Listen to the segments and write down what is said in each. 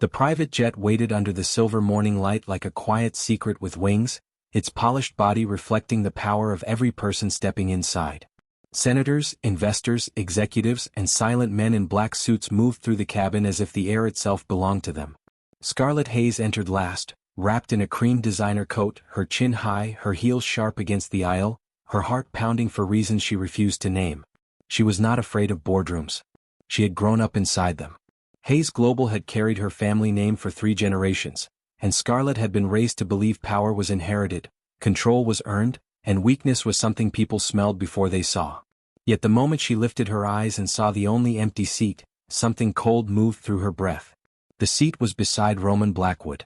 The private jet waited under the silver morning light like a quiet secret with wings, its polished body reflecting the power of every person stepping inside. Senators, investors, executives, and silent men in black suits moved through the cabin as if the air itself belonged to them. Scarlett Hayes entered last, wrapped in a cream designer coat, her chin high, her heels sharp against the aisle, her heart pounding for reasons she refused to name. She was not afraid of boardrooms. She had grown up inside them. Hayes Global had carried her family name for 3 generations, and Scarlett had been raised to believe power was inherited, control was earned, and weakness was something people smelled before they saw. Yet the moment she lifted her eyes and saw the only empty seat, something cold moved through her breath. The seat was beside Roman Blackwood.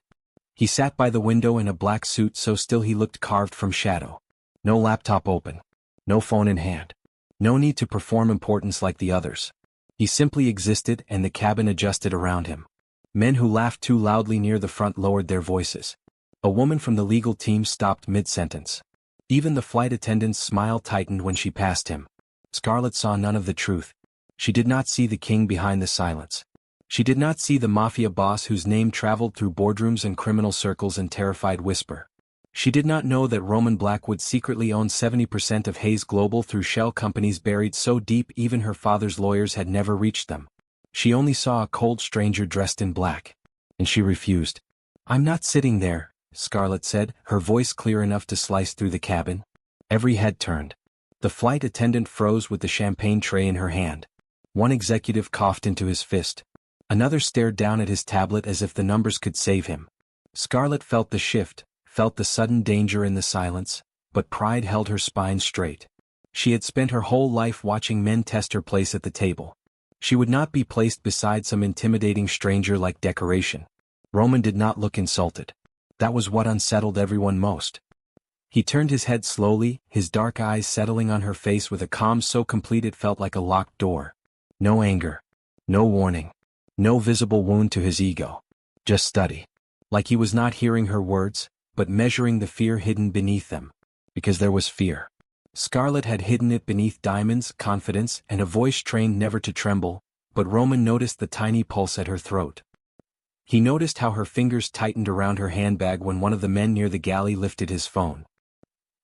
He sat by the window in a black suit so still he looked carved from shadow. No laptop open. No phone in hand. No need to perform importance like the others. He simply existed and the cabin adjusted around him. Men who laughed too loudly near the front lowered their voices. A woman from the legal team stopped mid-sentence. Even the flight attendant's smile tightened when she passed him. Scarlett saw none of the truth. She did not see the king behind the silence. She did not see the mafia boss whose name traveled through boardrooms and criminal circles in terrified whisper. She did not know that Roman Blackwood secretly owned 70% of Hayes Global through shell companies buried so deep even her father's lawyers had never reached them. She only saw a cold stranger dressed in black. And she refused. "I'm not sitting there," Scarlett said, her voice clear enough to slice through the cabin. Every head turned. The flight attendant froze with the champagne tray in her hand. One executive coughed into his fist. Another stared down at his tablet as if the numbers could save him. Scarlett felt the shift, felt the sudden danger in the silence, but pride held her spine straight. She had spent her whole life watching men test her place at the table. She would not be placed beside some intimidating stranger like decoration. Roman did not look insulted. That was what unsettled everyone most. He turned his head slowly, his dark eyes settling on her face with a calm so complete it felt like a locked door. No anger. No warning. No visible wound to his ego. Just study. Like he was not hearing her words, but measuring the fear hidden beneath them. Because there was fear. Scarlett had hidden it beneath diamonds, confidence, and a voice trained never to tremble, but Roman noticed the tiny pulse at her throat. He noticed how her fingers tightened around her handbag when one of the men near the galley lifted his phone.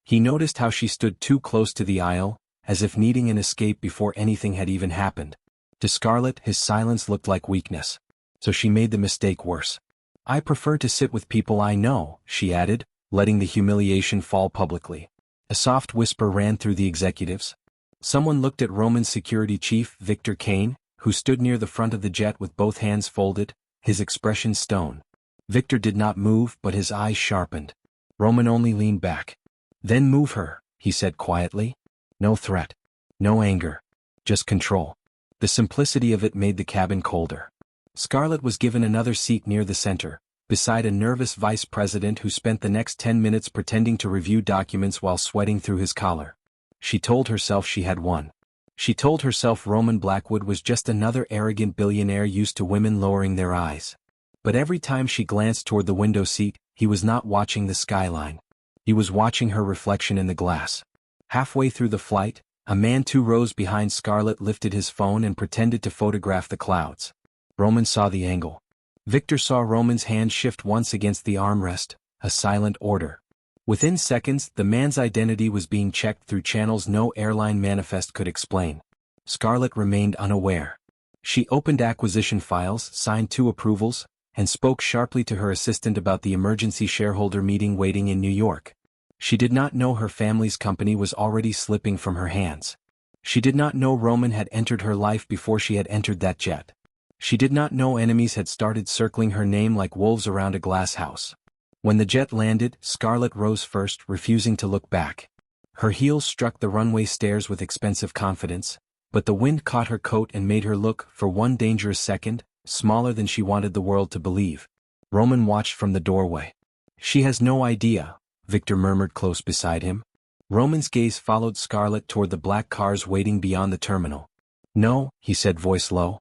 He noticed how she stood too close to the aisle, as if needing an escape before anything had even happened. To Scarlett, his silence looked like weakness. So she made the mistake worse. "I prefer to sit with people I know," she added, letting the humiliation fall publicly. A soft whisper ran through the executives. Someone looked at Roman's security chief, Victor Kane, who stood near the front of the jet with both hands folded, his expression stone. Victor did not move, but his eyes sharpened. Roman only leaned back. "Then move her," he said quietly. No threat. No anger. Just control. The simplicity of it made the cabin colder. Scarlett was given another seat near the center, beside a nervous vice president who spent the next 10 minutes pretending to review documents while sweating through his collar. She told herself she had won. She told herself Roman Blackwood was just another arrogant billionaire used to women lowering their eyes. But every time she glanced toward the window seat, he was not watching the skyline. He was watching her reflection in the glass. Halfway through the flight, a man 2 rows behind Scarlett lifted his phone and pretended to photograph the clouds. Roman saw the angle. Victor saw Roman's hand shift once against the armrest, a silent order. Within seconds, the man's identity was being checked through channels no airline manifest could explain. Scarlett remained unaware. She opened acquisition files, signed 2 approvals, and spoke sharply to her assistant about the emergency shareholder meeting waiting in New York. She did not know her family's company was already slipping from her hands. She did not know Roman had entered her life before she had entered that jet. She did not know enemies had started circling her name like wolves around a glass house. When the jet landed, Scarlett rose first, refusing to look back. Her heels struck the runway stairs with expensive confidence, but the wind caught her coat and made her look, for one dangerous second, smaller than she wanted the world to believe. Roman watched from the doorway. "She has no idea," Victor murmured close beside him. Roman's gaze followed Scarlett toward the black cars waiting beyond the terminal. "No," he said, voice low.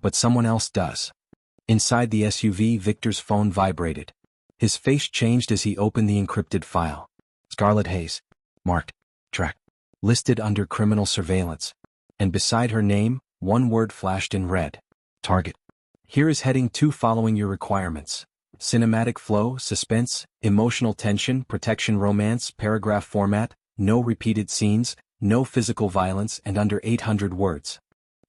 "But someone else does." Inside the SUV, Victor's phone vibrated. His face changed as he opened the encrypted file. Scarlett Hayes. Marked. Tracked. Listed under criminal surveillance. And beside her name, one word flashed in red. Target. Here is heading 2 following your requirements. Cinematic flow, suspense, emotional tension, protection romance, paragraph format, no repeated scenes, no physical violence and under 800 words.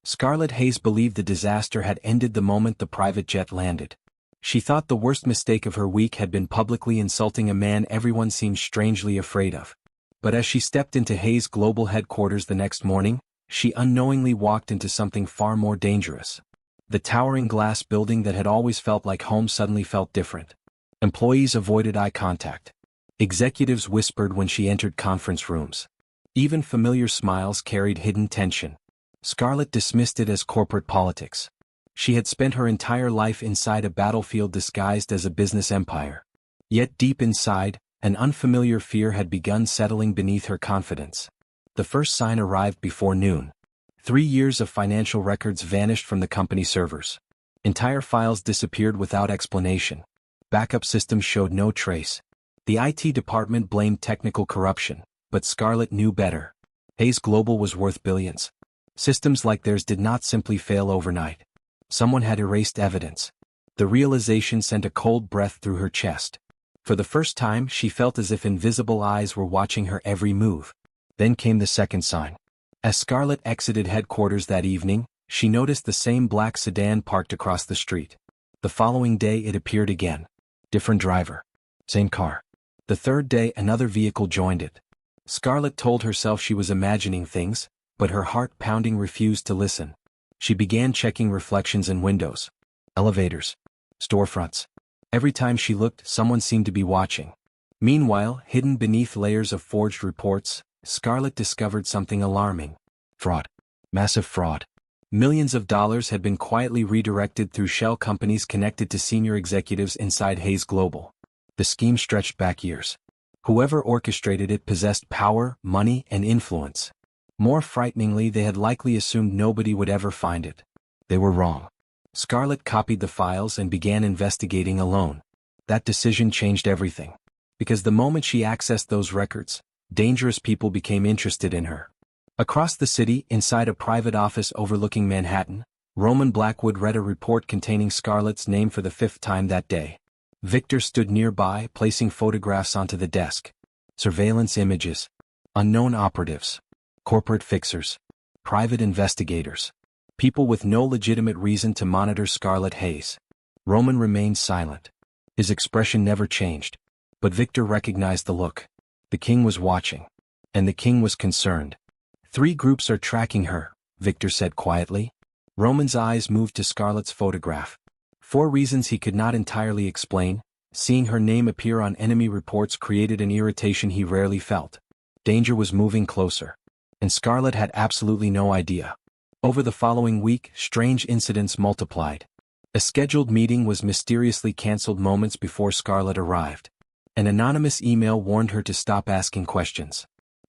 Scarlett Hayes believed the disaster had ended the moment the private jet landed. She thought the worst mistake of her week had been publicly insulting a man everyone seemed strangely afraid of. But as she stepped into Hayes Global headquarters the next morning, she unknowingly walked into something far more dangerous. The towering glass building that had always felt like home suddenly felt different. Employees avoided eye contact. Executives whispered when she entered conference rooms. Even familiar smiles carried hidden tension. Scarlett dismissed it as corporate politics. She had spent her entire life inside a battlefield disguised as a business empire. Yet deep inside, an unfamiliar fear had begun settling beneath her confidence. The first sign arrived before noon. 3 years of financial records vanished from the company servers. Entire files disappeared without explanation. Backup systems showed no trace. The IT department blamed technical corruption, but Scarlett knew better. Hayes Global was worth billions. Systems like theirs did not simply fail overnight. Someone had erased evidence. The realization sent a cold breath through her chest. For the first time, she felt as if invisible eyes were watching her every move. Then came the second sign. As Scarlett exited headquarters that evening, she noticed the same black sedan parked across the street. The following day it appeared again. Different driver. Same car. The third day another vehicle joined it. Scarlett told herself she was imagining things, but her heart pounding refused to listen. She began checking reflections in windows, elevators, storefronts. Every time she looked, someone seemed to be watching. Meanwhile, hidden beneath layers of forged reports, Scarlett discovered something alarming. Fraud. Massive fraud. Millions of dollars had been quietly redirected through shell companies connected to senior executives inside Hayes Global. The scheme stretched back years. Whoever orchestrated it possessed power, money, and influence. More frighteningly, they had likely assumed nobody would ever find it. They were wrong. Scarlett copied the files and began investigating alone. That decision changed everything. Because the moment she accessed those records, dangerous people became interested in her. Across the city, inside a private office overlooking Manhattan, Roman Blackwood read a report containing Scarlett's name for the 5th time that day. Victor stood nearby, placing photographs onto the desk. Surveillance images. Unknown operatives. Corporate fixers. Private investigators. People with no legitimate reason to monitor Scarlett Hayes. Roman remained silent. His expression never changed. But Victor recognized the look. The king was watching. And the king was concerned. 3 groups are tracking her, Victor said quietly. Roman's eyes moved to Scarlett's photograph. 4 reasons he could not entirely explain. Seeing her name appear on enemy reports created an irritation he rarely felt. Danger was moving closer. And Scarlett had absolutely no idea. Over the following week, strange incidents multiplied. A scheduled meeting was mysteriously cancelled moments before Scarlett arrived. An anonymous email warned her to stop asking questions.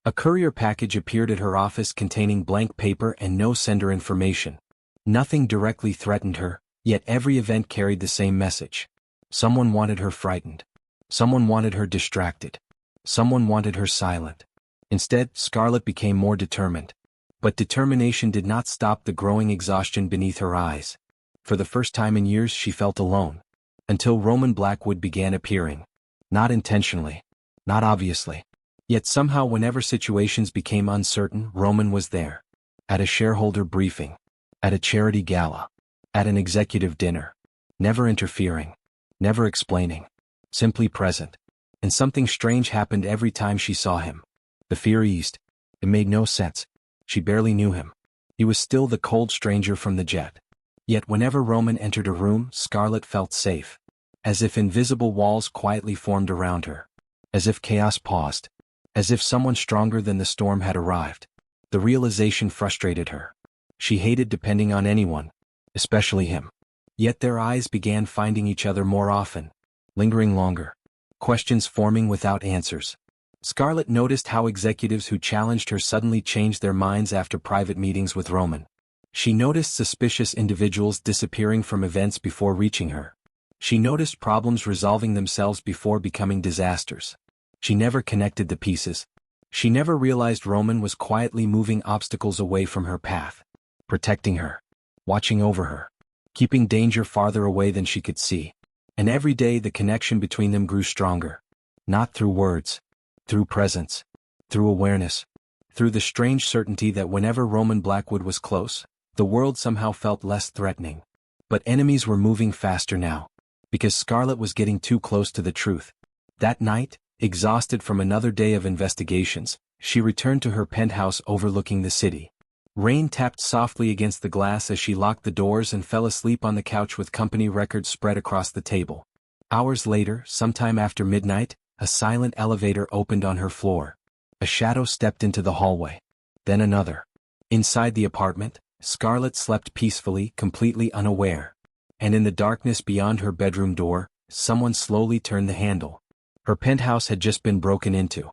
A courier package appeared at her office containing blank paper and no sender information. Nothing directly threatened her, yet every event carried the same message. Someone wanted her frightened. Someone wanted her distracted. Someone wanted her silent. Instead, Scarlett became more determined. But determination did not stop the growing exhaustion beneath her eyes. For the first time in years she felt alone. Until Roman Blackwood began appearing. Not intentionally. Not obviously. Yet somehow whenever situations became uncertain, Roman was there. At a shareholder briefing. At a charity gala. At an executive dinner. Never interfering. Never explaining. Simply present. And something strange happened every time she saw him. The fear eased. It made no sense. She barely knew him. He was still the cold stranger from the jet. Yet whenever Roman entered a room, Scarlett felt safe. As if invisible walls quietly formed around her. As if chaos paused. As if someone stronger than the storm had arrived. The realization frustrated her. She hated depending on anyone, especially him. Yet their eyes began finding each other more often, lingering longer. Questions forming without answers. Scarlett noticed how executives who challenged her suddenly changed their minds after private meetings with Roman. She noticed suspicious individuals disappearing from events before reaching her. She noticed problems resolving themselves before becoming disasters. She never connected the pieces. She never realized Roman was quietly moving obstacles away from her path. Protecting her. Watching over her. keeping danger farther away than she could see. And every day the connection between them grew stronger. Not through words, through presence, through awareness, through the strange certainty that whenever Roman Blackwood was close, the world somehow felt less threatening. But enemies were moving faster now, because Scarlett was getting too close to the truth. That night, exhausted from another day of investigations, she returned to her penthouse overlooking the city. Rain tapped softly against the glass as she locked the doors and fell asleep on the couch with company records spread across the table. Hours later, sometime after midnight, a silent elevator opened on her floor. A shadow stepped into the hallway. Then another. Inside the apartment, Scarlett slept peacefully, completely unaware. And in the darkness beyond her bedroom door, someone slowly turned the handle. Her penthouse had just been broken into.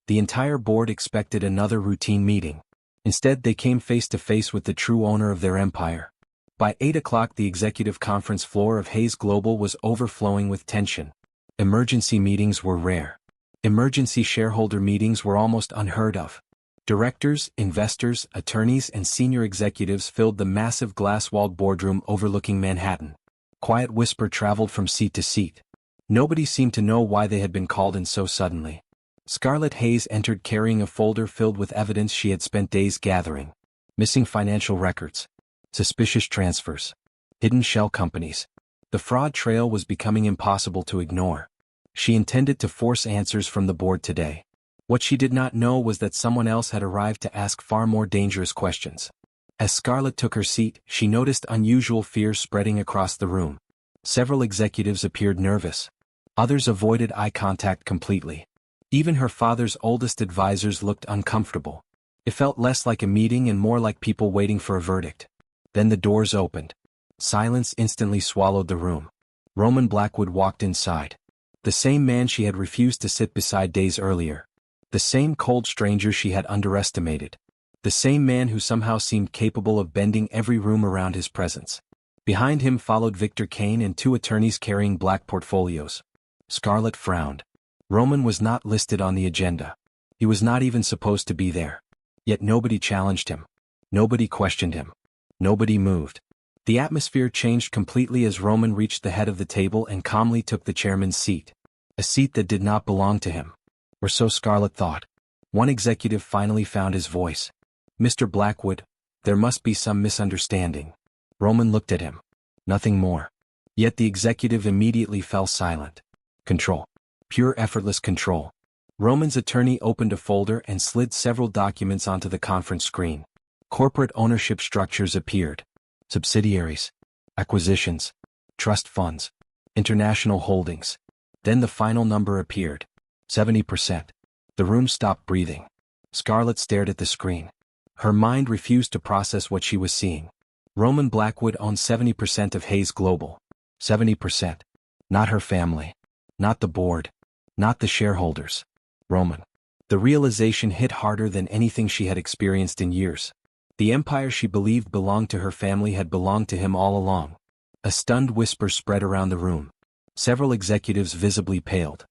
The entire board expected another routine meeting. Instead, they came face to face with the true owner of their empire. By 8 o'clock, the executive conference floor of Hayes Global was overflowing with tension. Emergency meetings were rare. Emergency shareholder meetings were almost unheard of. Directors, investors, attorneys, and senior executives filled the massive glass-walled boardroom overlooking Manhattan. Quiet whisper traveled from seat to seat. Nobody seemed to know why they had been called in so suddenly. Scarlett Hayes entered carrying a folder filled with evidence she had spent days gathering. Missing financial records. Suspicious transfers. Hidden shell companies. The fraud trail was becoming impossible to ignore. She intended to force answers from the board today. What she did not know was that someone else had arrived to ask far more dangerous questions. As Scarlett took her seat, she noticed unusual fear spreading across the room. Several executives appeared nervous. Others avoided eye contact completely. Even her father's oldest advisors looked uncomfortable. It felt less like a meeting and more like people waiting for a verdict. Then the doors opened. Silence instantly swallowed the room. Roman Blackwood walked inside. The same man she had refused to sit beside days earlier. The same cold stranger she had underestimated. The same man who somehow seemed capable of bending every room around his presence. Behind him followed Victor Kane and two attorneys carrying black portfolios. Scarlett frowned. Roman was not listed on the agenda. He was not even supposed to be there. Yet nobody challenged him. Nobody questioned him. Nobody moved. The atmosphere changed completely as Roman reached the head of the table and calmly took the chairman's seat. A seat that did not belong to him. Or so Scarlett thought. One executive finally found his voice. "Mr. Blackwood, there must be some misunderstanding." Roman looked at him. Nothing more. Yet the executive immediately fell silent. Control. Pure effortless control. Roman's attorney opened a folder and slid several documents onto the conference screen. Corporate ownership structures appeared. Subsidiaries. Acquisitions. Trust funds. International holdings. Then the final number appeared. 70%. The room stopped breathing. Scarlett stared at the screen. Her mind refused to process what she was seeing. Roman Blackwood owned 70% of Hayes Global. 70%. Not her family. Not the board. Not the shareholders. Roman. The realization hit harder than anything she had experienced in years. The empire she believed belonged to her family had belonged to him all along. A stunned whisper spread around the room. Several executives visibly paled.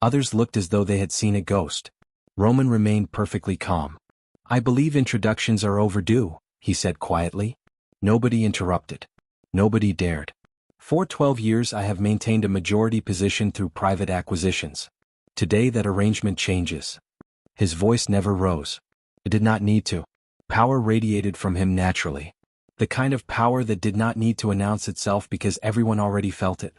Others looked as though they had seen a ghost. Roman remained perfectly calm. "I believe introductions are overdue," he said quietly. Nobody interrupted. Nobody dared. For 12 years I have maintained a majority position through private acquisitions. Today that arrangement changes. His voice never rose. It did not need to. Power radiated from him naturally. The kind of power that did not need to announce itself because everyone already felt it.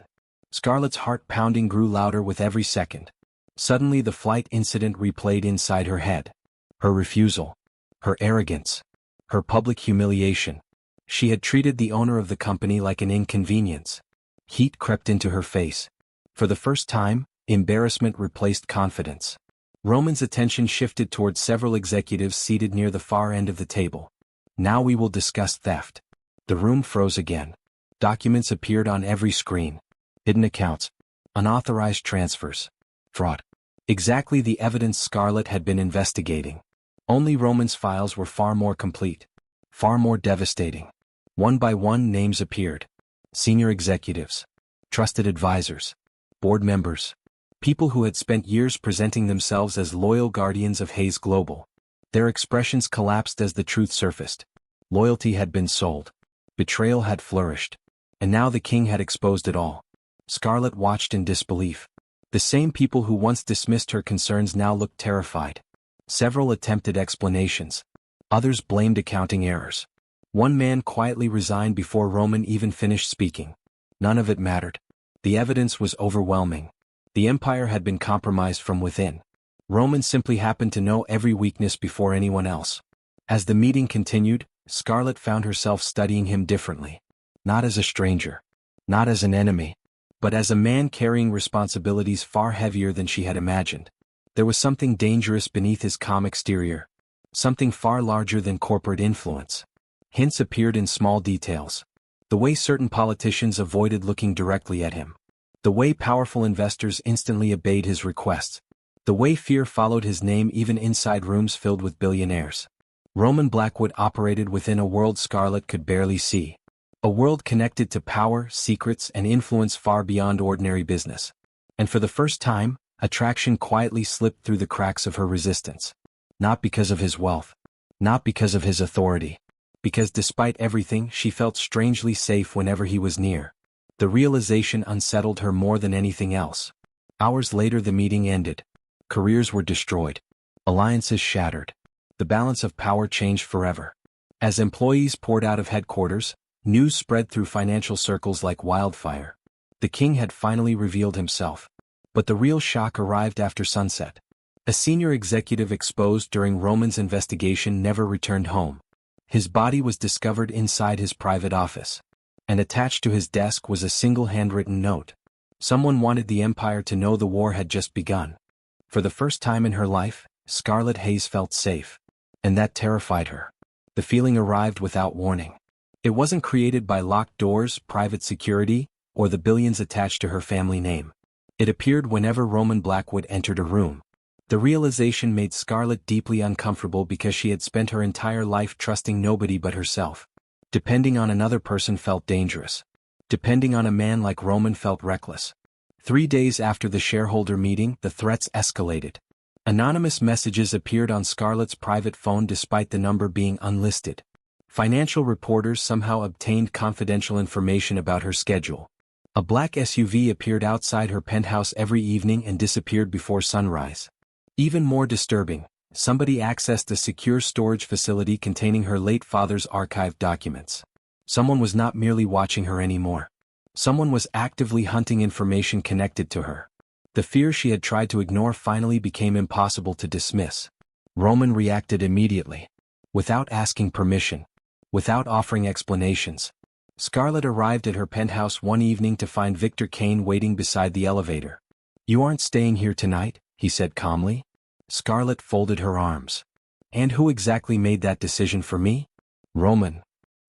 Scarlett's heart pounding grew louder with every second. Suddenly the flight incident replayed inside her head. Her refusal. Her arrogance. Her public humiliation. She had treated the owner of the company like an inconvenience. Heat crept into her face. For the first time, embarrassment replaced confidence. Roman's attention shifted towards several executives seated near the far end of the table. "Now we will discuss theft." The room froze again. Documents appeared on every screen. Hidden accounts. Unauthorized transfers. Fraud. Exactly the evidence Scarlett had been investigating. Only Roman's files were far more complete. Far more devastating. One by one names appeared. Senior executives. Trusted advisors. Board members. People who had spent years presenting themselves as loyal guardians of Hayes Global. Their expressions collapsed as the truth surfaced. Loyalty had been sold. Betrayal had flourished. And now the king had exposed it all. Scarlett watched in disbelief. The same people who once dismissed her concerns now looked terrified. Several attempted explanations. Others blamed accounting errors. One man quietly resigned before Roman even finished speaking. None of it mattered. The evidence was overwhelming. The empire had been compromised from within. Roman simply happened to know every weakness before anyone else. As the meeting continued, Scarlett found herself studying him differently. Not as a stranger. Not as an enemy. But as a man carrying responsibilities far heavier than she had imagined. There was something dangerous beneath his calm exterior. Something far larger than corporate influence. Hints appeared in small details. The way certain politicians avoided looking directly at him. The way powerful investors instantly obeyed his requests. The way fear followed his name even inside rooms filled with billionaires. Roman Blackwood operated within a world Scarlett could barely see. A world connected to power, secrets, and influence far beyond ordinary business. And for the first time, attraction quietly slipped through the cracks of her resistance. Not because of his wealth. Not because of his authority. Because despite everything, she felt strangely safe whenever he was near. The realization unsettled her more than anything else. Hours later the meeting ended. Careers were destroyed. Alliances shattered. The balance of power changed forever. As employees poured out of headquarters, news spread through financial circles like wildfire. The king had finally revealed himself. But the real shock arrived after sunset. A senior executive exposed during Roman's investigation never returned home. His body was discovered inside his private office. And attached to his desk was a single handwritten note. Someone wanted the empire to know the war had just begun. For the first time in her life, Scarlett Hayes felt safe. And that terrified her. The feeling arrived without warning. It wasn't created by locked doors, private security, or the billions attached to her family name. It appeared whenever Roman Blackwood entered a room. The realization made Scarlett deeply uncomfortable because she had spent her entire life trusting nobody but herself. Depending on another person felt dangerous. Depending on a man like Roman felt reckless. 3 days after the shareholder meeting, the threats escalated. Anonymous messages appeared on Scarlett's private phone despite the number being unlisted. Financial reporters somehow obtained confidential information about her schedule. A black SUV appeared outside her penthouse every evening and disappeared before sunrise. Even more disturbing, somebody accessed a secure storage facility containing her late father's archived documents. Someone was not merely watching her anymore. Someone was actively hunting information connected to her. The fear she had tried to ignore finally became impossible to dismiss. Roman reacted immediately. Without asking permission. Without offering explanations. Scarlett arrived at her penthouse one evening to find Victor Kane waiting beside the elevator. "You aren't staying here tonight?" he said calmly. Scarlett folded her arms. "And who exactly made that decision for me?" "Roman."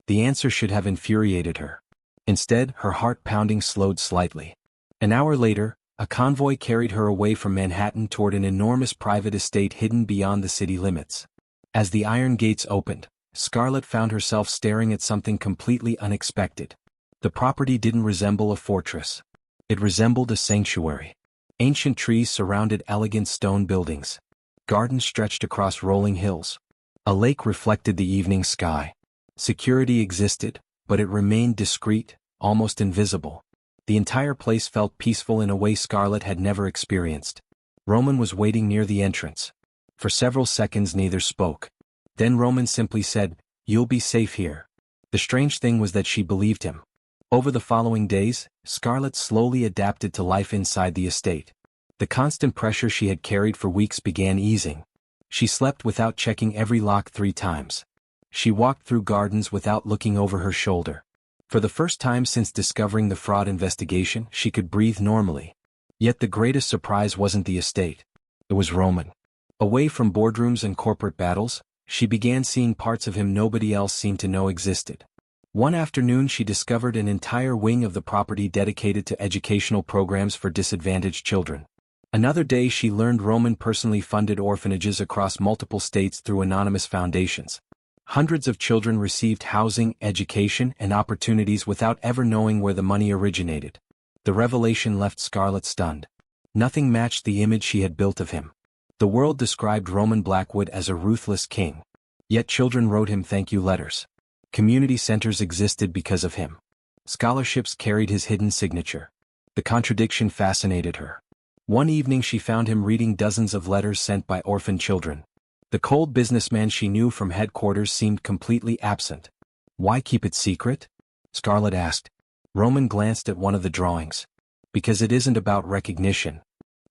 The answer should have infuriated her. Instead, her heart pounding slowed slightly. An hour later, a convoy carried her away from Manhattan toward an enormous private estate hidden beyond the city limits. As the iron gates opened, Scarlett found herself staring at something completely unexpected. The property didn't resemble a fortress. It resembled a sanctuary. Ancient trees surrounded elegant stone buildings. Gardens stretched across rolling hills. A lake reflected the evening sky. Security existed, but it remained discreet, almost invisible. The entire place felt peaceful in a way Scarlett had never experienced. Roman was waiting near the entrance. For several seconds neither spoke. Then Roman simply said, "You'll be safe here." The strange thing was that she believed him. Over the following days, Scarlett slowly adapted to life inside the estate. The constant pressure she had carried for weeks began easing. She slept without checking every lock 3 times. She walked through gardens without looking over her shoulder. For the first time since discovering the fraud investigation, she could breathe normally. Yet the greatest surprise wasn't the estate. It was Roman. Away from boardrooms and corporate battles, she began seeing parts of him nobody else seemed to know existed. One afternoon she discovered an entire wing of the property dedicated to educational programs for disadvantaged children. Another day she learned Roman personally funded orphanages across multiple states through anonymous foundations. Hundreds of children received housing, education, and opportunities without ever knowing where the money originated. The revelation left Scarlett stunned. Nothing matched the image she had built of him. The world described Roman Blackwood as a ruthless king. Yet children wrote him thank you letters. Community centers existed because of him. Scholarships carried his hidden signature. The contradiction fascinated her. One evening she found him reading dozens of letters sent by orphan children. The cold businessman she knew from headquarters seemed completely absent. "Why keep it secret?" Scarlett asked. Roman glanced at one of the drawings. "Because it isn't about recognition."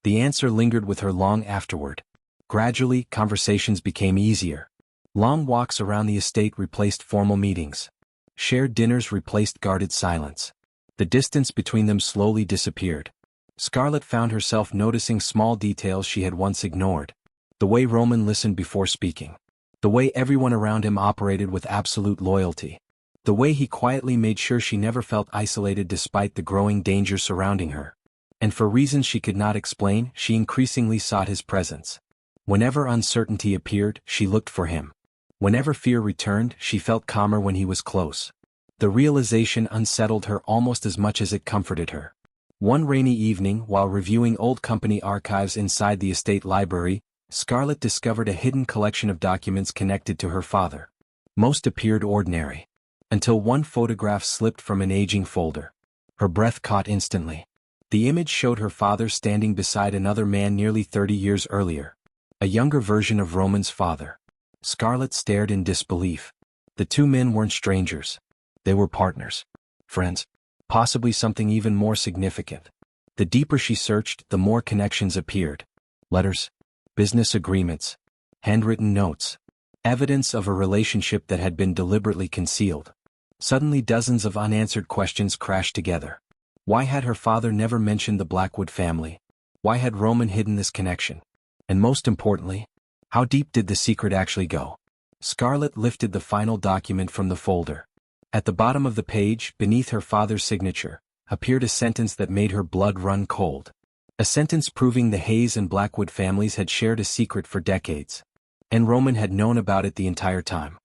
The answer lingered with her long afterward. Gradually, conversations became easier. Long walks around the estate replaced formal meetings. Shared dinners replaced guarded silence. The distance between them slowly disappeared. Scarlett found herself noticing small details she had once ignored. The way Roman listened before speaking. The way everyone around him operated with absolute loyalty. The way he quietly made sure she never felt isolated despite the growing danger surrounding her. And for reasons she could not explain, she increasingly sought his presence. Whenever uncertainty appeared, she looked for him. Whenever fear returned, she felt calmer when he was close. The realization unsettled her almost as much as it comforted her. One rainy evening, while reviewing old company archives inside the estate library, Scarlett discovered a hidden collection of documents connected to her father. Most appeared ordinary. Until one photograph slipped from an aging folder. Her breath caught instantly. The image showed her father standing beside another man nearly 30 years earlier. A younger version of Roman's father. Scarlett stared in disbelief. The two men weren't strangers. They were partners. Friends. Possibly something even more significant. The deeper she searched, the more connections appeared. Letters. Business agreements. Handwritten notes. Evidence of a relationship that had been deliberately concealed. Suddenly dozens of unanswered questions crashed together. Why had her father never mentioned the Blackwood family? Why had Roman hidden this connection? And most importantly, how deep did the secret actually go? Scarlett lifted the final document from the folder. At the bottom of the page, beneath her father's signature, appeared a sentence that made her blood run cold. A sentence proving the Hayes and Blackwood families had shared a secret for decades. And Roman had known about it the entire time.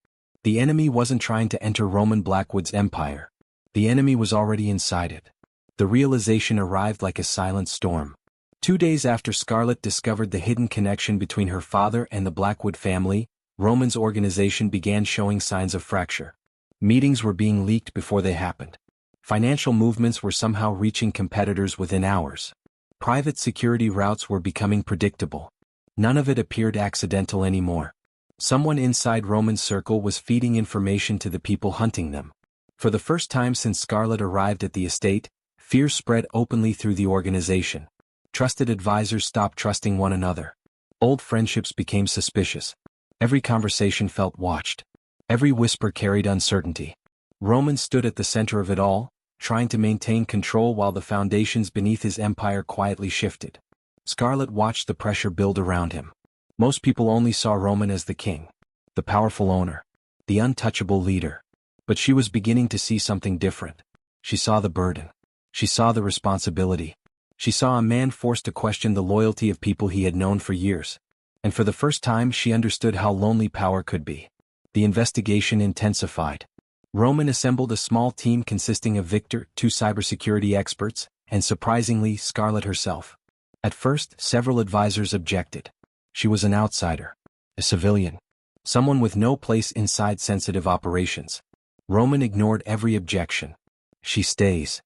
The enemy wasn't trying to enter Roman Blackwood's empire. The enemy was already inside it. The realization arrived like a silent storm. 2 days after Scarlett discovered the hidden connection between her father and the Blackwood family, Roman's organization began showing signs of fracture. Meetings were being leaked before they happened. Financial movements were somehow reaching competitors within hours. Private security routes were becoming predictable. None of it appeared accidental anymore. Someone inside Roman's circle was feeding information to the people hunting them. For the first time since Scarlett arrived at the estate, fear spread openly through the organization. Trusted advisors stopped trusting one another. Old friendships became suspicious. Every conversation felt watched. Every whisper carried uncertainty. Roman stood at the center of it all, trying to maintain control while the foundations beneath his empire quietly shifted. Scarlett watched the pressure build around him. Most people only saw Roman as the king, the powerful owner, the untouchable leader. But she was beginning to see something different. She saw the burden. She saw the responsibility. She saw a man forced to question the loyalty of people he had known for years. And for the first time she understood how lonely power could be. The investigation intensified. Roman assembled a small team consisting of Victor, 2 cybersecurity experts, and surprisingly, Scarlett herself. At first, several advisors objected. She was an outsider, a civilian, someone with no place inside sensitive operations. Roman ignored every objection. She stays.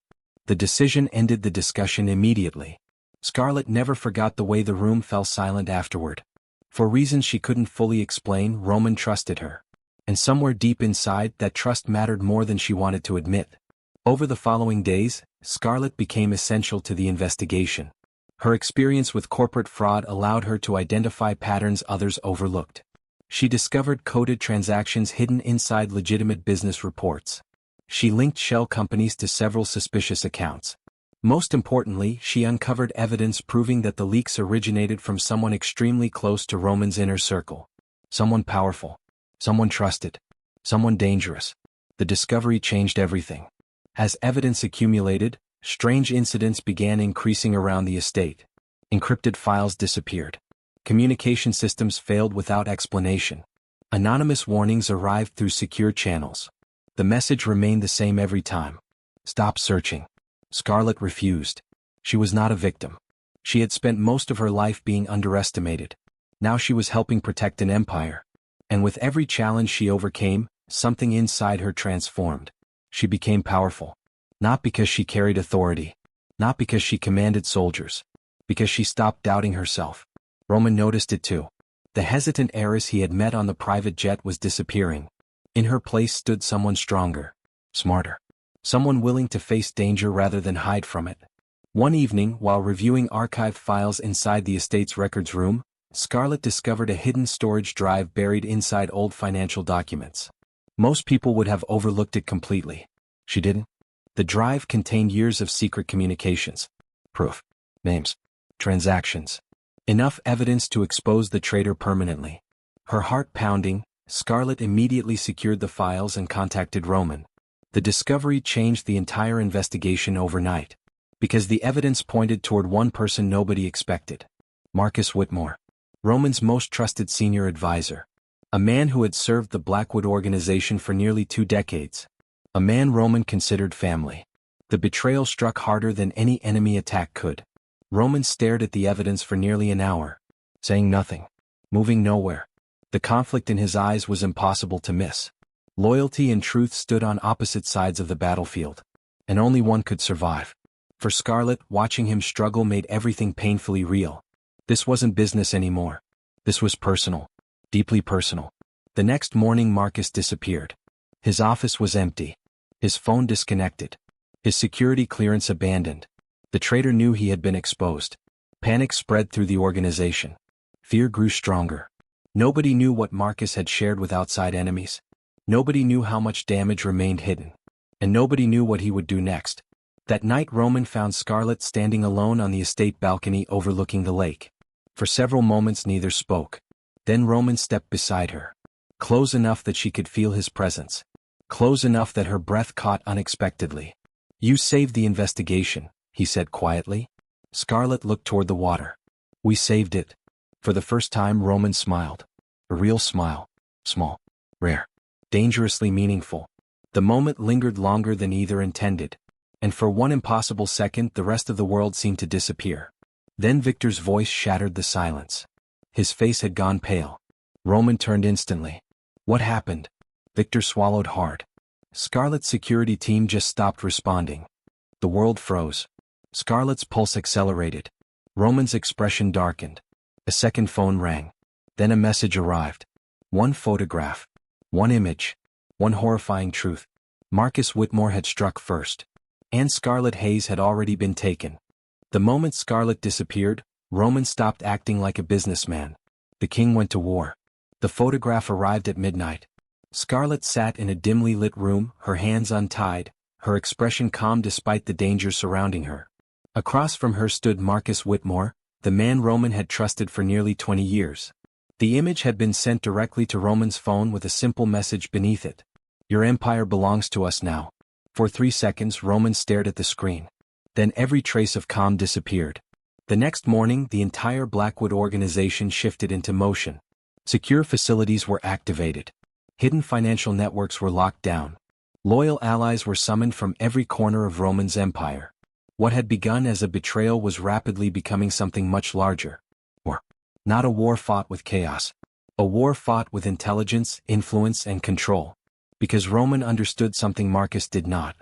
The decision ended the discussion immediately. Scarlett never forgot the way the room fell silent afterward. For reasons she couldn't fully explain, Roman trusted her. And somewhere deep inside, that trust mattered more than she wanted to admit. Over the following days, Scarlett became essential to the investigation. Her experience with corporate fraud allowed her to identify patterns others overlooked. She discovered coded transactions hidden inside legitimate business reports. She linked shell companies to several suspicious accounts. Most importantly, she uncovered evidence proving that the leaks originated from someone extremely close to Roman's inner circle. Someone powerful. Someone trusted. Someone dangerous. The discovery changed everything. As evidence accumulated, strange incidents began increasing around the estate. Encrypted files disappeared. Communication systems failed without explanation. Anonymous warnings arrived through secure channels. The message remained the same every time. Stop searching. Scarlett refused. She was not a victim. She had spent most of her life being underestimated. Now she was helping protect an empire. And with every challenge she overcame, something inside her transformed. She became powerful. Not because she carried authority. Not because she commanded soldiers. Because she stopped doubting herself. Roman noticed it too. The hesitant heiress he had met on the private jet was disappearing. In her place stood someone stronger. Smarter. Someone willing to face danger rather than hide from it. One evening, while reviewing archived files inside the estate's records room, Scarlett discovered a hidden storage drive buried inside old financial documents. Most people would have overlooked it completely. She didn't. The drive contained years of secret communications. Proof. Names. Transactions. Enough evidence to expose the traitor permanently. Her heart pounding, Scarlett immediately secured the files and contacted Roman. The discovery changed the entire investigation overnight. Because the evidence pointed toward one person nobody expected. Marcus Whitmore. Roman's most trusted senior advisor. A man who had served the Blackwood organization for nearly 2 decades. A man Roman considered family. The betrayal struck harder than any enemy attack could. Roman stared at the evidence for nearly an hour. Saying nothing. Moving nowhere. The conflict in his eyes was impossible to miss. Loyalty and truth stood on opposite sides of the battlefield. And only one could survive. For Scarlett, watching him struggle made everything painfully real. This wasn't business anymore. This was personal. Deeply personal. The next morning Marcus disappeared. His office was empty. His phone disconnected. His security clearance abandoned. The traitor knew he had been exposed. Panic spread through the organization. Fear grew stronger. Nobody knew what Marcus had shared with outside enemies. Nobody knew how much damage remained hidden. And nobody knew what he would do next. That night Roman found Scarlett standing alone on the estate balcony overlooking the lake. For several moments neither spoke. Then Roman stepped beside her. Close enough that she could feel his presence. Close enough that her breath caught unexpectedly. "You saved the investigation," he said quietly. Scarlett looked toward the water. "We saved it." For the first time Roman smiled. A real smile. Small. Rare. Dangerously meaningful. The moment lingered longer than either intended. And for one impossible second the rest of the world seemed to disappear. Then Victor's voice shattered the silence. His face had gone pale. Roman turned instantly. "What happened?" Victor swallowed hard. Scarlett's security team just stopped responding. The world froze. Scarlett's pulse accelerated. Roman's expression darkened. A second phone rang. Then a message arrived. One photograph. One image. One horrifying truth. Marcus Whitmore had struck first. And Scarlett Hayes had already been taken. The moment Scarlett disappeared, Roman stopped acting like a businessman. The king went to war. The photograph arrived at midnight. Scarlett sat in a dimly lit room, her hands untied, her expression calm despite the danger surrounding her. Across from her stood Marcus Whitmore, the man Roman had trusted for nearly 20 years. The image had been sent directly to Roman's phone with a simple message beneath it. "Your empire belongs to us now." For 3 seconds Roman stared at the screen. Then every trace of calm disappeared. The next morning the entire Blackwood organization shifted into motion. Secure facilities were activated. Hidden financial networks were locked down. Loyal allies were summoned from every corner of Roman's empire. What had begun as a betrayal was rapidly becoming something much larger. Not a war fought with chaos. A war fought with intelligence, influence, and control. Because Roman understood something Marcus did not.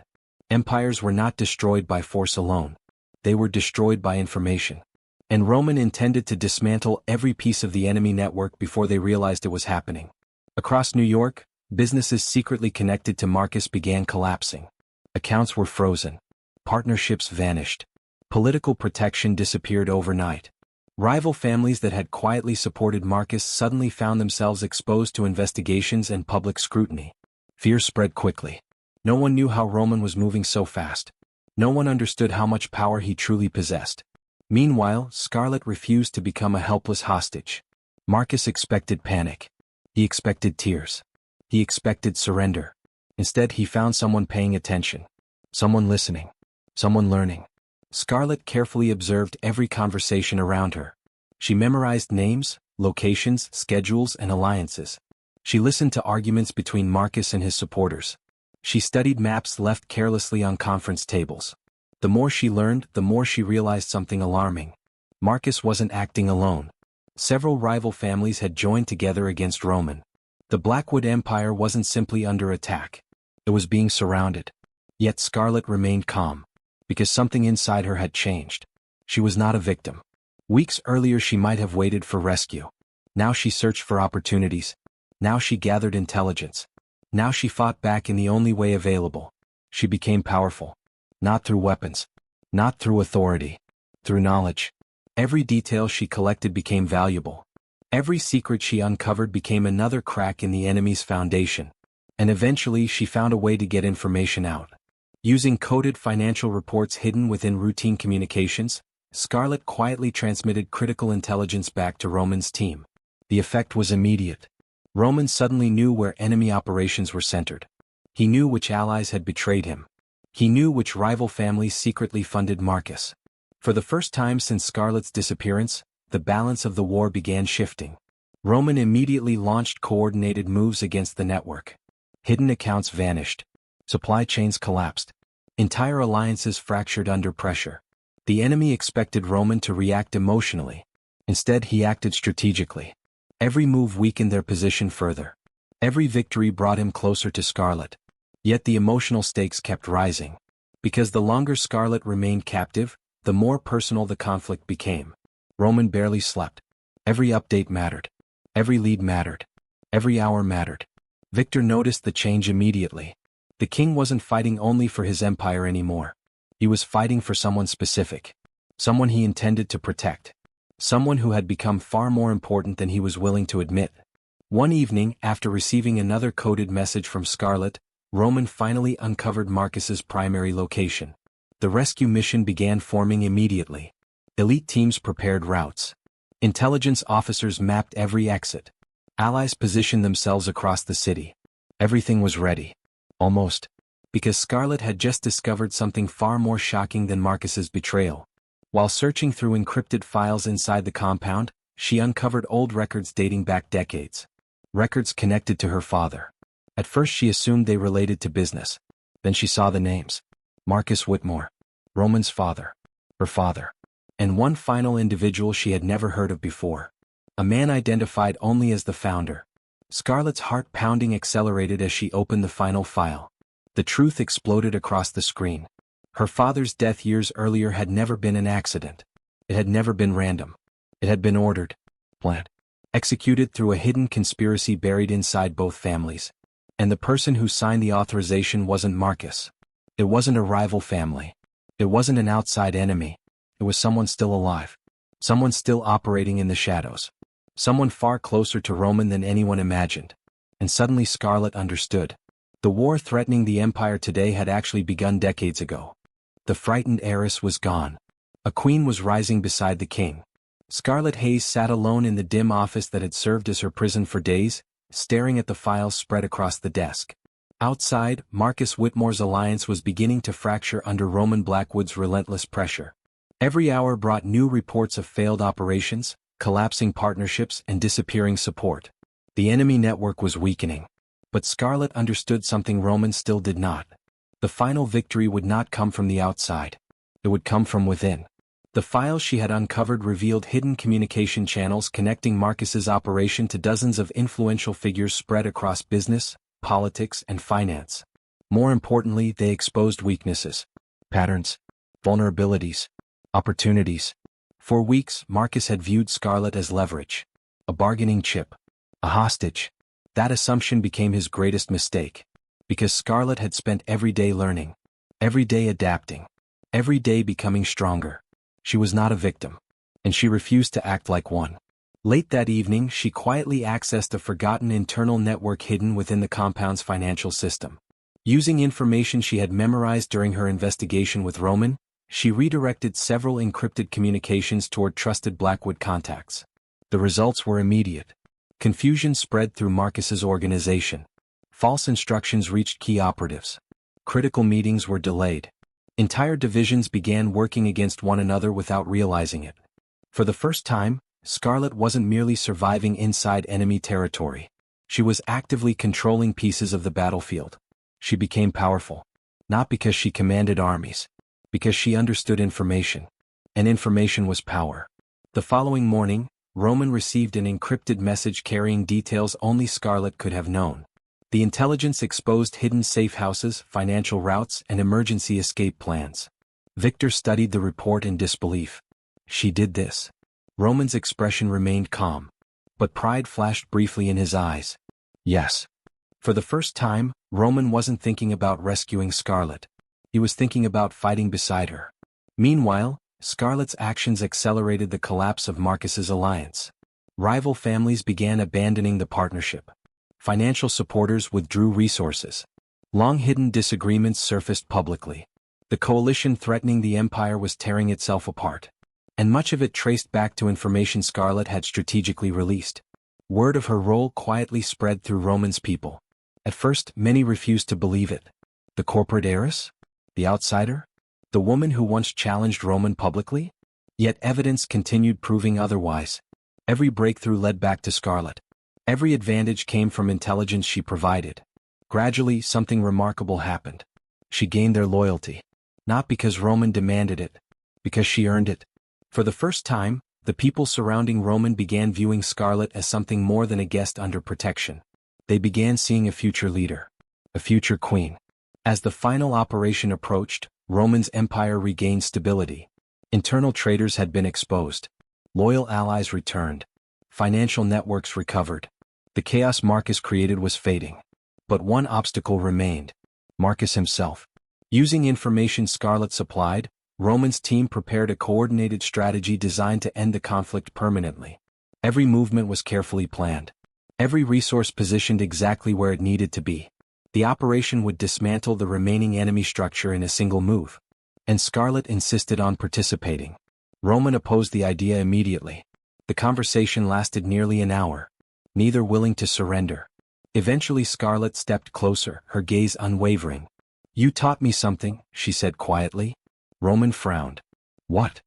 Empires were not destroyed by force alone. They were destroyed by information. And Roman intended to dismantle every piece of the enemy network before they realized it was happening. Across New York, businesses secretly connected to Marcus began collapsing. Accounts were frozen. Partnerships vanished. Political protection disappeared overnight. Rival families that had quietly supported Marcus suddenly found themselves exposed to investigations and public scrutiny. Fear spread quickly. No one knew how Roman was moving so fast. No one understood how much power he truly possessed. Meanwhile, Scarlett refused to become a helpless hostage. Marcus expected panic. He expected tears. He expected surrender. Instead, he found someone paying attention. Someone listening. Someone learning. Scarlett carefully observed every conversation around her. She memorized names, locations, schedules, and alliances. She listened to arguments between Marcus and his supporters. She studied maps left carelessly on conference tables. The more she learned, the more she realized something alarming. Marcus wasn't acting alone. Several rival families had joined together against Roman. The Blackwood Empire wasn't simply under attack. It was being surrounded. Yet Scarlett remained calm. Because something inside her had changed. She was not a victim. Weeks earlier she might have waited for rescue. Now she searched for opportunities. Now she gathered intelligence. Now she fought back in the only way available. She became powerful. Not through weapons. Not through authority. Through knowledge. Every detail she collected became valuable. Every secret she uncovered became another crack in the enemy's foundation. And eventually she found a way to get information out. Using coded financial reports hidden within routine communications, Scarlett quietly transmitted critical intelligence back to Roman's team. The effect was immediate. Roman suddenly knew where enemy operations were centered. He knew which allies had betrayed him. He knew which rival families secretly funded Marcus. For the first time since Scarlett's disappearance, the balance of the war began shifting. Roman immediately launched coordinated moves against the network. Hidden accounts vanished. Supply chains collapsed. Entire alliances fractured under pressure. The enemy expected Roman to react emotionally. Instead, he acted strategically. Every move weakened their position further. Every victory brought him closer to Scarlett. Yet the emotional stakes kept rising. Because the longer Scarlett remained captive, the more personal the conflict became. Roman barely slept. Every update mattered. Every lead mattered. Every hour mattered. Victor noticed the change immediately. The king wasn't fighting only for his empire anymore. He was fighting for someone specific. Someone he intended to protect. Someone who had become far more important than he was willing to admit. One evening, after receiving another coded message from Scarlett, Roman finally uncovered Marcus's primary location. The rescue mission began forming immediately. Elite teams prepared routes. Intelligence officers mapped every exit. Allies positioned themselves across the city. Everything was ready. Almost. Because Scarlett had just discovered something far more shocking than Marcus's betrayal. While searching through encrypted files inside the compound, she uncovered old records dating back decades. Records connected to her father. At first she assumed they related to business. Then she saw the names. Marcus Whitmore. Roman's father. Her father. And one final individual she had never heard of before. A man identified only as the founder. Scarlett's heart pounding accelerated as she opened the final file. The truth exploded across the screen. Her father's death years earlier had never been an accident. It had never been random. It had been ordered, planned, executed through a hidden conspiracy buried inside both families. And the person who signed the authorization wasn't Marcus. It wasn't a rival family. It wasn't an outside enemy. It was someone still alive. Someone still operating in the shadows. Someone far closer to Roman than anyone imagined. And suddenly Scarlett understood. The war threatening the empire today had actually begun decades ago. The frightened heiress was gone. A queen was rising beside the king. Scarlett Hayes sat alone in the dim office that had served as her prison for days, staring at the files spread across the desk. Outside, Marcus Whitmore's alliance was beginning to fracture under Roman Blackwood's relentless pressure. Every hour brought new reports of failed operations, collapsing partnerships, and disappearing support. The enemy network was weakening. But Scarlett understood something Roman still did not. The final victory would not come from the outside. It would come from within. The files she had uncovered revealed hidden communication channels connecting Marcus's operation to dozens of influential figures spread across business, politics, and finance. More importantly, they exposed weaknesses, patterns, vulnerabilities, opportunities. For weeks, Marcus had viewed Scarlett as leverage, a bargaining chip, a hostage. That assumption became his greatest mistake. Because Scarlett had spent every day learning, every day adapting, every day becoming stronger. She was not a victim. And she refused to act like one. Late that evening, she quietly accessed a forgotten internal network hidden within the compound's financial system. Using information she had memorized during her investigation with Roman, she redirected several encrypted communications toward trusted Blackwood contacts. The results were immediate. Confusion spread through Marcus's organization. False instructions reached key operatives. Critical meetings were delayed. Entire divisions began working against one another without realizing it. For the first time, Scarlett wasn't merely surviving inside enemy territory. She was actively controlling pieces of the battlefield. She became powerful. Not because she commanded armies. Because she understood information. And information was power. The following morning, Roman received an encrypted message carrying details only Scarlett could have known. The intelligence exposed hidden safe houses, financial routes, and emergency escape plans. Victor studied the report in disbelief. She did this. Roman's expression remained calm, but pride flashed briefly in his eyes. Yes. For the first time, Roman wasn't thinking about rescuing Scarlett. He was thinking about fighting beside her. Meanwhile, Scarlett's actions accelerated the collapse of Marcus's alliance. Rival families began abandoning the partnership. Financial supporters withdrew resources. Long-hidden disagreements surfaced publicly. The coalition threatening the empire was tearing itself apart. And much of it traced back to information Scarlett had strategically released. Word of her role quietly spread through Roman's people. At first, many refused to believe it. The corporate heiress? The outsider? The woman who once challenged Roman publicly? Yet evidence continued proving otherwise. Every breakthrough led back to Scarlett. Every advantage came from intelligence she provided. Gradually, something remarkable happened. She gained their loyalty. Not because Roman demanded it, because she earned it. For the first time, the people surrounding Roman began viewing Scarlett as something more than a guest under protection. They began seeing a future leader, a future queen. As the final operation approached, Roman's empire regained stability. Internal traitors had been exposed. Loyal allies returned. Financial networks recovered. The chaos Marcus created was fading. But one obstacle remained. Marcus himself. Using information Scarlett supplied, Roman's team prepared a coordinated strategy designed to end the conflict permanently. Every movement was carefully planned. Every resource positioned exactly where it needed to be. The operation would dismantle the remaining enemy structure in a single move. And Scarlett insisted on participating. Roman opposed the idea immediately. The conversation lasted nearly an hour. Neither willing to surrender. Eventually Scarlett stepped closer, her gaze unwavering. "You taught me something," she said quietly. Roman frowned. "What?"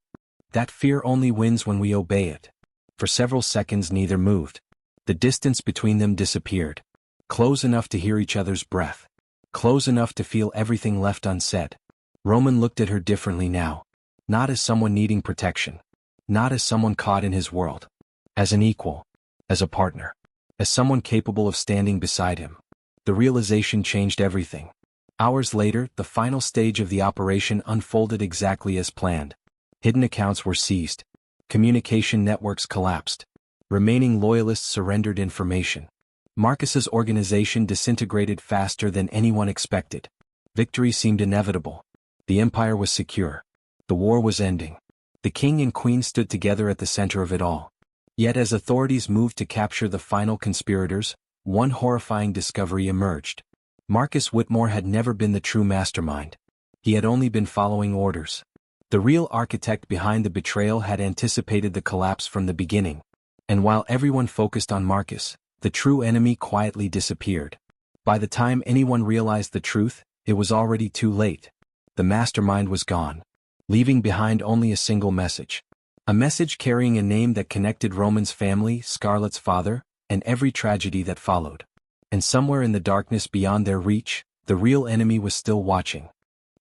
"That fear only wins when we obey it." For several seconds neither moved. The distance between them disappeared. Close enough to hear each other's breath. Close enough to feel everything left unsaid. Roman looked at her differently now. Not as someone needing protection. Not as someone caught in his world. As an equal. As a partner. As someone capable of standing beside him. The realization changed everything. Hours later, the final stage of the operation unfolded exactly as planned. Hidden accounts were seized. Communication networks collapsed. Remaining loyalists surrendered information. Marcus's organization disintegrated faster than anyone expected. Victory seemed inevitable. The empire was secure. The war was ending. The king and queen stood together at the center of it all. Yet as authorities moved to capture the final conspirators, one horrifying discovery emerged. Marcus Whitmore had never been the true mastermind. He had only been following orders. The real architect behind the betrayal had anticipated the collapse from the beginning. And while everyone focused on Marcus, the true enemy quietly disappeared. By the time anyone realized the truth, it was already too late. The mastermind was gone, leaving behind only a single message. A message carrying a name that connected Roman's family, Scarlett's father, and every tragedy that followed. And somewhere in the darkness beyond their reach, the real enemy was still watching.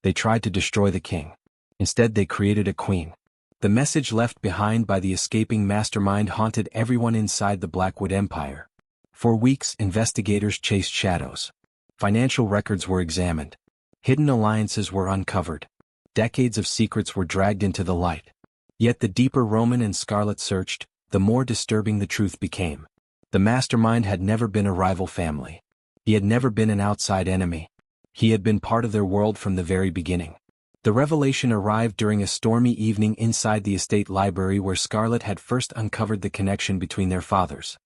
They tried to destroy the king. Instead they created a queen. The message left behind by the escaping mastermind haunted everyone inside the Blackwood Empire. For weeks, investigators chased shadows. Financial records were examined. Hidden alliances were uncovered. Decades of secrets were dragged into the light. Yet the deeper Roman and Scarlett searched, the more disturbing the truth became. The mastermind had never been a rival family. He had never been an outside enemy. He had been part of their world from the very beginning. The revelation arrived during a stormy evening inside the estate library where Scarlett had first uncovered the connection between their fathers.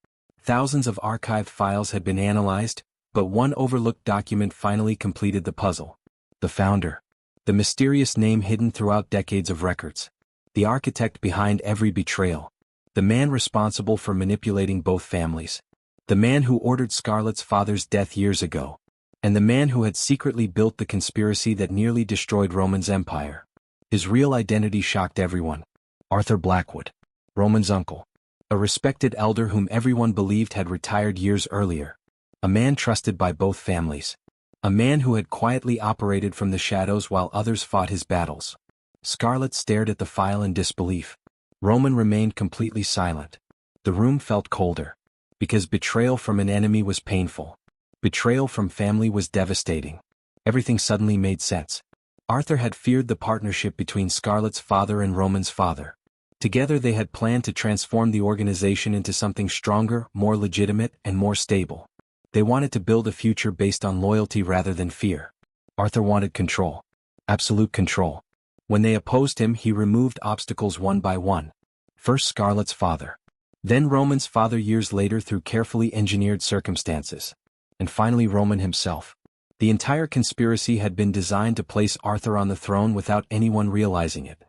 Thousands of archived files had been analyzed, but one overlooked document finally completed the puzzle. The founder. The mysterious name hidden throughout decades of records. The architect behind every betrayal. The man responsible for manipulating both families. The man who ordered Scarlett's father's death years ago. And the man who had secretly built the conspiracy that nearly destroyed Roman's empire. His real identity shocked everyone. Arthur Blackwood. Roman's uncle. A respected elder whom everyone believed had retired years earlier. A man trusted by both families. A man who had quietly operated from the shadows while others fought his battles. Scarlett stared at the file in disbelief. Roman remained completely silent. The room felt colder. Because betrayal from an enemy was painful. Betrayal from family was devastating. Everything suddenly made sense. Arthur had feared the partnership between Scarlett's father and Roman's father. Together they had planned to transform the organization into something stronger, more legitimate, and more stable. They wanted to build a future based on loyalty rather than fear. Arthur wanted control. Absolute control. When they opposed him, he removed obstacles one by one. First Scarlett's father. Then Roman's father years later through carefully engineered circumstances. And finally Roman himself. The entire conspiracy had been designed to place Arthur on the throne without anyone realizing it.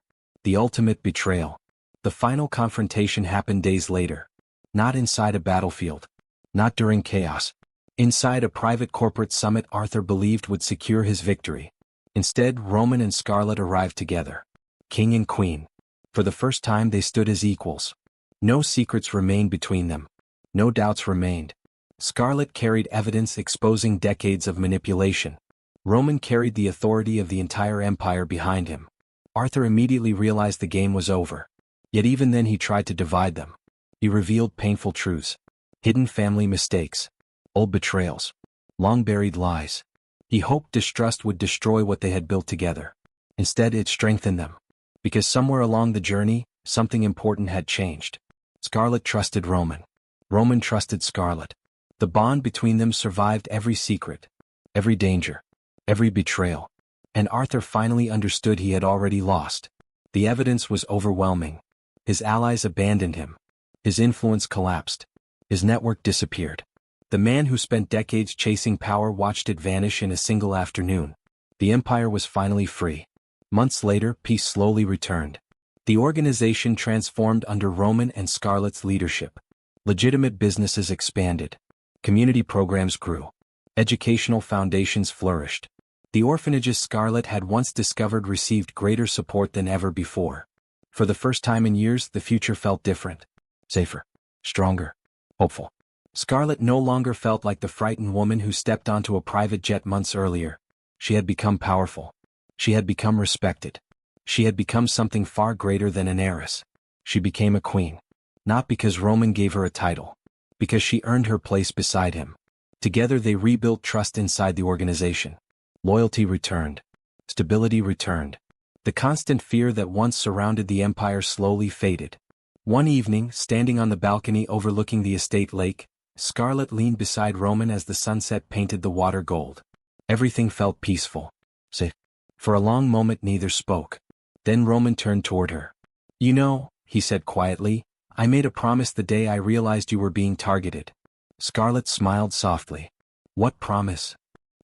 The ultimate betrayal. The final confrontation happened days later. Not inside a battlefield. Not during chaos. Inside a private corporate summit Arthur believed would secure his victory. Instead, Roman and Scarlett arrived together. King and queen. For the first time they stood as equals. No secrets remained between them. No doubts remained. Scarlett carried evidence exposing decades of manipulation. Roman carried the authority of the entire empire behind him. Arthur immediately realized the game was over. Yet even then he tried to divide them. He revealed painful truths. Hidden family mistakes. Old betrayals. Long-buried lies. He hoped distrust would destroy what they had built together. Instead it strengthened them. Because somewhere along the journey, something important had changed. Scarlett trusted Roman. Roman trusted Scarlett. The bond between them survived every secret, every danger, every betrayal. And Arthur finally understood he had already lost. The evidence was overwhelming. His allies abandoned him. His influence collapsed. His network disappeared. The man who spent decades chasing power watched it vanish in a single afternoon. The empire was finally free. Months later, peace slowly returned. The organization transformed under Roman and Scarlett's leadership. Legitimate businesses expanded. Community programs grew. Educational foundations flourished. The orphanages Scarlett had once discovered received greater support than ever before. For the first time in years, the future felt different. Safer. Stronger. Hopeful. Scarlett no longer felt like the frightened woman who stepped onto a private jet months earlier. She had become powerful. She had become respected. She had become something far greater than an heiress. She became a queen. Not because Roman gave her a title. Because she earned her place beside him. Together they rebuilt trust inside the organization. Loyalty returned. Stability returned. The constant fear that once surrounded the empire slowly faded. One evening, standing on the balcony overlooking the estate lake, Scarlett leaned beside Roman as the sunset painted the water gold. Everything felt peaceful. Safe. For a long moment neither spoke. Then Roman turned toward her. "You know," he said quietly, "I made a promise the day I realized you were being targeted." Scarlett smiled softly. "What promise?"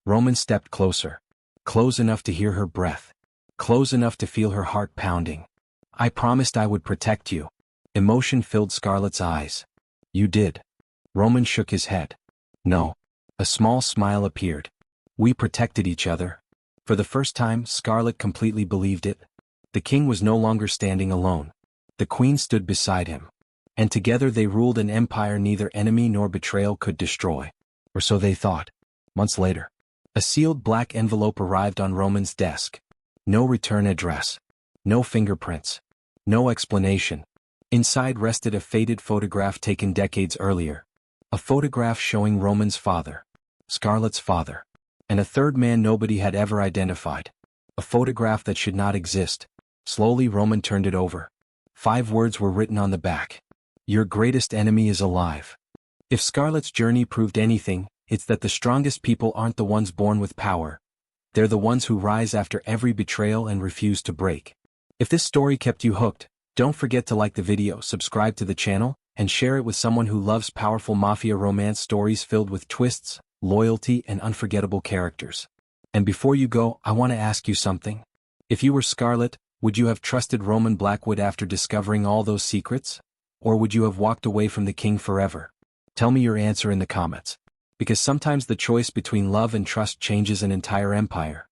Roman stepped closer. Close enough to hear her breath. Close enough to feel her heart pounding. "I promised I would protect you." Emotion filled Scarlett's eyes. "You did." Roman shook his head. "No." A small smile appeared. "We protected each other." For the first time, Scarlett completely believed it. The king was no longer standing alone. The queen stood beside him. And together they ruled an empire neither enemy nor betrayal could destroy. Or so they thought. Months later, a sealed black envelope arrived on Roman's desk. No return address. No fingerprints. No explanation. Inside rested a faded photograph taken decades earlier. A photograph showing Roman's father. Scarlett's father. And a third man nobody had ever identified. A photograph that should not exist. Slowly Roman turned it over. 5 words were written on the back. "Your greatest enemy is alive." If Scarlett's journey proved anything, it's that the strongest people aren't the ones born with power. They're the ones who rise after every betrayal and refuse to break. If this story kept you hooked, don't forget to like the video, subscribe to the channel, and share it with someone who loves powerful mafia romance stories filled with twists, loyalty, and unforgettable characters. And before you go, I want to ask you something. If you were Scarlett, would you have trusted Roman Blackwood after discovering all those secrets? Or would you have walked away from the king forever? Tell me your answer in the comments. Because sometimes the choice between love and trust changes an entire empire.